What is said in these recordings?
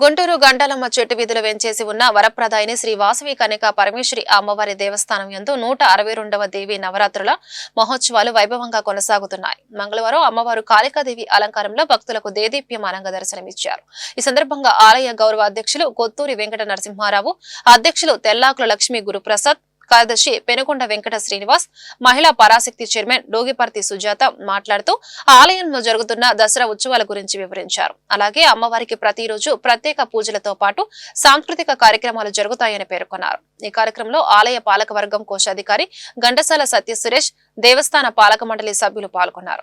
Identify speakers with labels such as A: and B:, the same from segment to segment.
A: గుంటూరు గంటాలమ్మ చెట్టు వీధిలో వెంచేసి ఉన్న వరప్రదాయిని శ్రీ వాసవి కన్యకా పరమేశ్వరి అమ్మవారి దేవస్థానం యందు 162వ దేవి నవరాత్రుల మహోత్సవాలు వైభవంగా కొనసాగుతున్నాయి. మంగళవారం అమ్మవారు కాళికాదేవి అలంకారంలో భక్తులకు దేదీప్యమానంగా దర్శనమిచ్చారు. ఈ సందర్భంగా ఆలయ గౌరవ అధ్యక్షులు కొత్తూరి వెంకట నరసింహారావు, అధ్యక్షులు తెల్లాకుల లక్ష్మీ గురుప్రసాద్, కార్యదర్శి పెనుకొండ వెంకట శ్రీనివాస్, మహిళా పరాశక్తి చైర్మన్ డోగిపర్తి సుజాత మాట్లాడుతూ ఆలయంలో జరుగుతున్న దసరా ఉత్సవాల గురించి వివరించారు. అలాగే అమ్మవారికి ప్రతిరోజు ప్రత్యేక పూజలతో పాటు సాంస్కృతిక కార్యక్రమాలు జరుగుతాయని పేర్కొన్నారు. ఈ కార్యక్రమంలో ఆలయ పాలకవర్గం కోశాధికారి ఘంటసాల సత్య సురేష్, దేవస్థాన పాలక మండలి సభ్యులు పాల్గొన్నారు.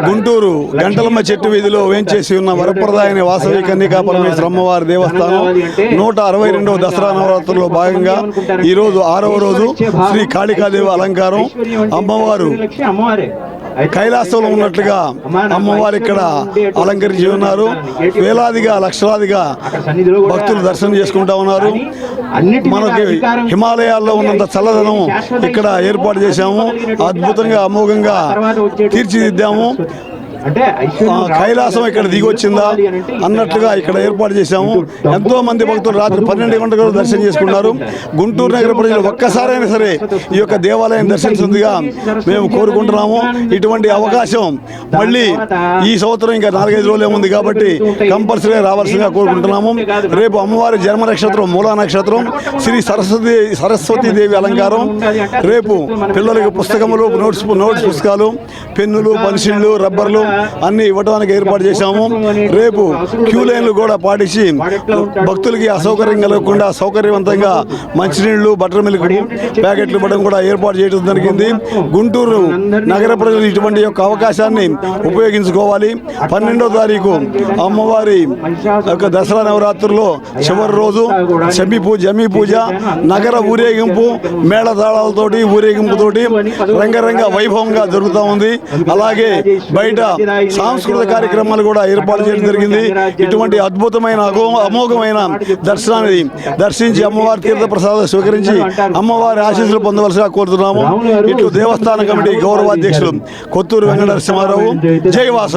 B: గుంటూరు గంటలమ్మ చెట్టు వీధిలో వేంచేసి ఉన్న వరప్రదాయిని వాసవి కన్యకా పరమేశ్వరి అమ్మవారి దేవస్థానం 162వ దసరా నవరాత్రుల్లో భాగంగా ఈ రోజు 6వ రోజు శ్రీ కాళికాదేవి అలంకారం. అమ్మవారు కైలాసంలో ఉన్నట్లుగా అమ్మవారు ఇక్కడ అలంకరించి ఉన్నారు. వేలాదిగా లక్షలాదిగా భక్తులు దర్శనం చేసుకుంటా ఉన్నారు. మనకి హిమాలయాల్లో ఉన్నంత చల్లదనం ఇక్కడ ఏర్పాటు చేశాము. అద్భుతంగా అమోఘంగా తీర్చిదిద్దాము. కైలాసం ఇక్కడ దిగొచ్చిందా అన్నట్లుగా ఇక్కడ ఏర్పాటు చేశాము. ఎంతో మంది భక్తులు రాత్రి 12 గంటలకు దర్శనం చేసుకున్నారు. గుంటూరు నగర ప్రజలు ఒక్కసారైనా సరే ఈ యొక్క దేవాలయం దర్శించిందిగా మేము కోరుకుంటున్నాము. ఇటువంటి అవకాశం మళ్ళీ ఈ సంవత్సరం ఇంకా 4-5 రోజులే ఉంది కాబట్టి కంపల్సరీగా రావాల్సిందిగా కోరుకుంటున్నాము. రేపు అమ్మవారి జన్మ నక్షత్రం మూలా నక్షత్రం, శ్రీ సరస్వతీ దేవి అలంకారం. రేపు పిల్లలకి పుస్తకములు, నోట్స్ పుస్తకాలు, పెన్నులు, పెన్సిళ్ళు, రబ్బర్లు అన్ని ఇవ్వడానికి ఏర్పాటు చేశాము. రేపు క్యూ లైన్లు కూడా పాటించి భక్తులకి అసౌకర్యం కలగకుండా సౌకర్యవంతంగా మంచినీళ్లు, బటర్ మిల్క్ ప్యాకెట్లు ఇవ్వడం కూడా ఏర్పాటు చేయడం జరిగింది. గుంటూరు నగర ప్రజలు ఇటువంటి యొక్క అవకాశాన్ని ఉపయోగించుకోవాలి. 12వ తారీఖు అమ్మవారి యొక్క దసరా నవరాత్రుల్లో చివరి రోజు జమ్మి పూజ, నగర ఊరేగింపు, మేళతాళాలతోటి ఊరేగింపుతోటి రంగరంగ వైభవంగా జరుగుతూ ఉంది. అలాగే బయట సాంస్కృతిక కార్యక్రమాలు కూడా ఏర్పాటు చేయడం జరిగింది. ఇటువంటి అద్భుతమైన అమోఘమైన దర్శనాన్ని దర్శించి అమ్మవారి తీర్థ ప్రసాదం స్వీకరించి అమ్మవారి ఆశీస్సులు పొందవలసిగా కోరుతున్నాము. ఇటు దేవస్థాన కమిటీ గౌరవాధ్యక్షులు కొత్తూరు వెంకట నరసింహారావు. జై వాసవి.